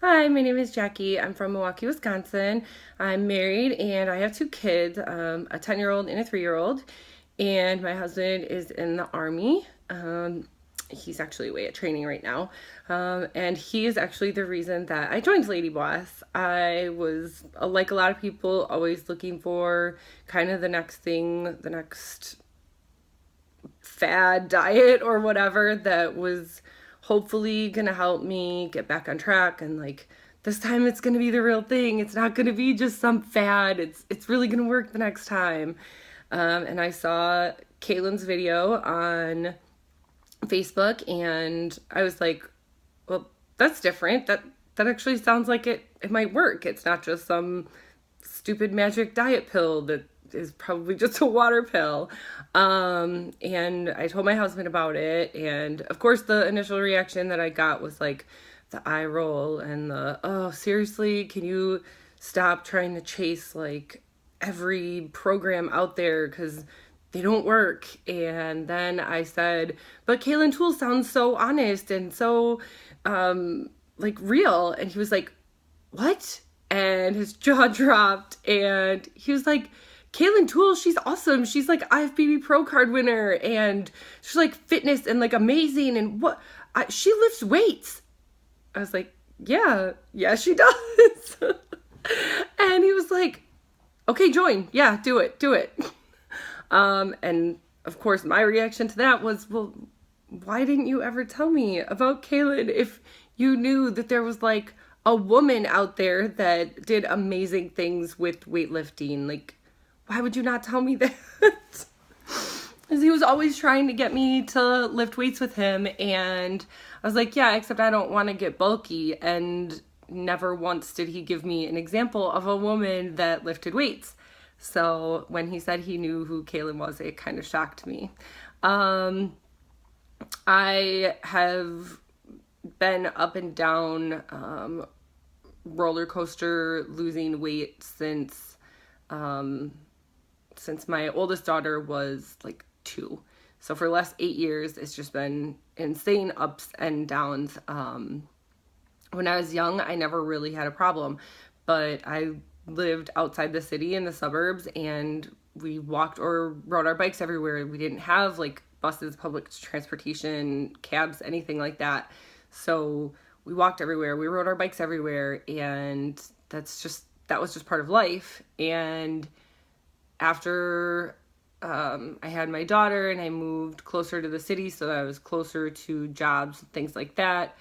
Hi, my name is Jackie. I'm from Milwaukee, Wisconsin. I'm married and I have two kids, a 10-year-old and a 3-year-old. And my husband is in the Army. He's actually away at training right now. And he is actually the reason that I joined LadyBoss. I was, like a lot of people, always looking for kind of the next thing, the next fad diet or whatever that was hopefully gonna help me get back on track, and like this time it's gonna be the real thing. It's not gonna be just some fad. It's really gonna work the next time. And I saw Kaelin's video on Facebook and I was like, well, that's different. That actually sounds like it might work. It's not just some stupid magic diet pill that is probably just a water pill. And I told my husband about it. And of course, the initial reaction that I got was like the eye roll and the, oh, seriously, can you stop trying to chase like every program out there? Because they don't work. And then I said, but Kaelin Tuell sounds so honest and so like real. And he was like, what? And his jaw dropped and he was like, Kaelin Tuell, she's awesome. She's like IFBB Pro card winner and she's like fitness and like amazing and she lifts weights. I was like, yeah, she does. And he was like, okay, join. Yeah, do it. And of course my reaction to that was, well, why didn't you ever tell me about Kaelin if you knew that there was like a woman out there that did amazing things with weightlifting? Like, why would you not tell me that? Because he was always trying to get me to lift weights with him. And I was like, yeah, except I don't want to get bulky. And never once did he give me an example of a woman that lifted weights. So when he said he knew who Kaelin was, it kind of shocked me. I have been up and down roller coaster losing weight since my oldest daughter was like 2. So for the last 8 years, it's just been insane ups and downs. When I was young, I never really had a problem, but I lived outside the city in the suburbs and we walked or rode our bikes everywhere. We didn't have like buses, public transportation, cabs, anything like that. So we walked everywhere. We rode our bikes everywhere, and that was just part of life. And after I had my daughter and I moved closer to the city so that I was closer to jobs, things like that.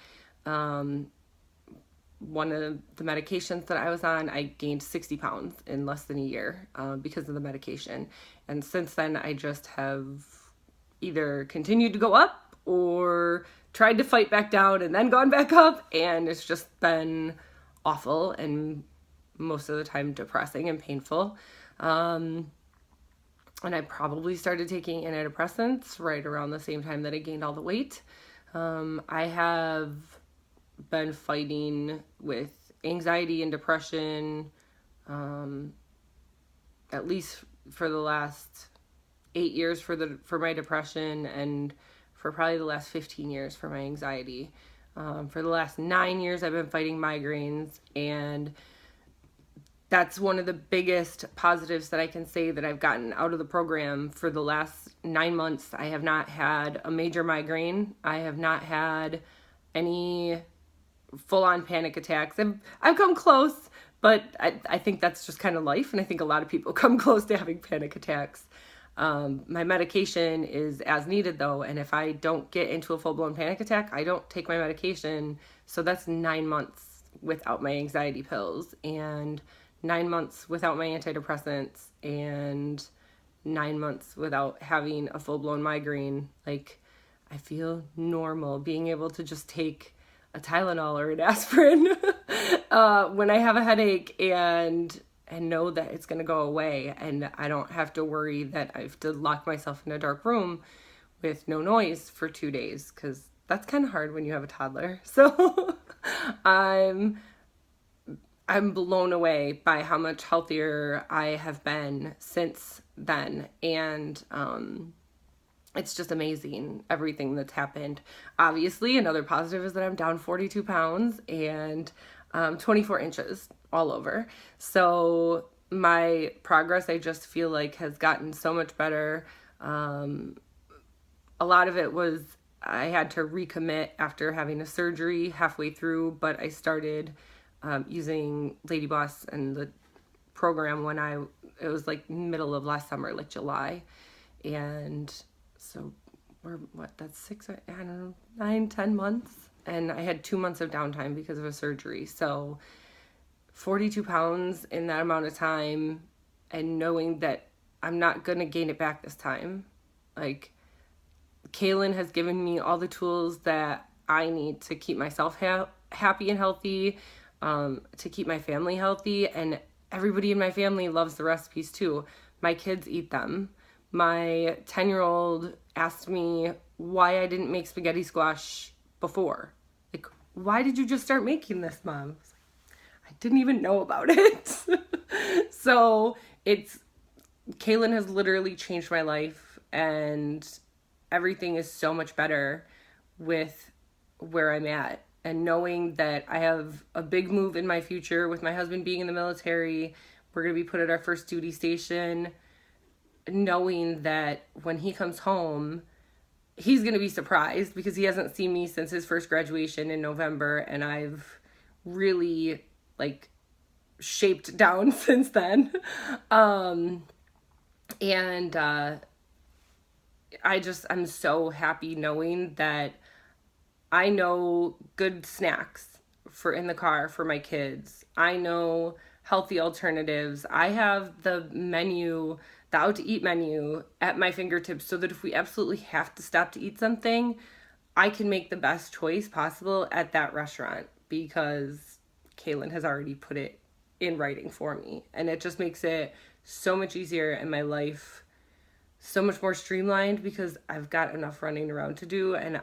One of the medications that I was on, I gained 60 pounds in less than a year because of the medication. And since then, I just have either continued to go up or tried to fight back down and then gone back up. And it's just been awful and most of the time depressing and painful. And I probably started taking antidepressants right around the same time that I gained all the weight. I have been fighting with anxiety and depression at least for the last 8 years for my depression, and for probably the last 15 years for my anxiety. For the last 9 years I've been fighting migraines, and that's one of the biggest positives that I can say that I've gotten out of the program. For the last 9 months, I have not had a major migraine. I have not had any full-on panic attacks. I've come close, but I think that's just kind of life, and I think a lot of people come close to having panic attacks. My medication is as needed though, and if I don't get into a full-blown panic attack, I don't take my medication. So that's 9 months without my anxiety pills, and 9 months without my antidepressants, and 9 months without having a full-blown migraine. Like, I feel normal being able to just take a Tylenol or an aspirin when I have a headache and know that it's going to go away, and I don't have to worry that I have to lock myself in a dark room with no noise for 2 days, because that's kind of hard when you have a toddler. So I'm blown away by how much healthier I have been since then, and it's just amazing, everything that's happened. Obviously, another positive is that I'm down 42 pounds, and 24 inches all over. So my progress, I just feel like, has gotten so much better. A lot of it was I had to recommit after having a surgery halfway through, but I started using LadyBoss and the program when it was like middle of last summer, like July. And so that's 6, I don't know, 9, 10 months. And I had 2 months of downtime because of a surgery. So 42 pounds in that amount of time, and knowing that I'm not going to gain it back this time. Like, Kaelin has given me all the tools that I need to keep myself happy and healthy, to keep my family healthy, and everybody in my family loves the recipes too. My kids eat them. My 10-year-old asked me why I didn't make spaghetti squash before. Like, why did you just start making this, Mom? I was like, I didn't even know about it. So Kaelin has literally changed my life, and everything is so much better with where I'm at. And knowing that I have a big move in my future with my husband being in the military, we're going to be put at our first duty station. Knowing that when he comes home, he's going to be surprised because he hasn't seen me since his first graduation in November. And I've really shaped down since then. I'm so happy knowing that I know good snacks for in the car for my kids. I know healthy alternatives. I have the out to eat menu at my fingertips, so that if we absolutely have to stop to eat something, I can make the best choice possible at that restaurant because Kaelin has already put it in writing for me. And it just makes it so much easier in my life, so much more streamlined, because I've got enough running around to do, and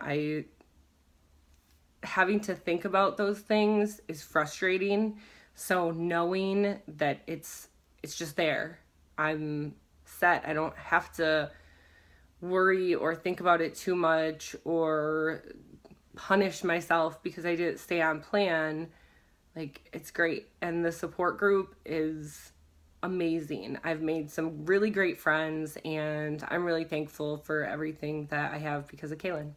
having to think about those things is frustrating. So knowing that it's just there, I'm set. I don't have to worry or think about it too much or punish myself because I didn't stay on plan. Like, it's great. And the support group is amazing. I've made some really great friends, and I'm really thankful for everything that I have because of Kaelin.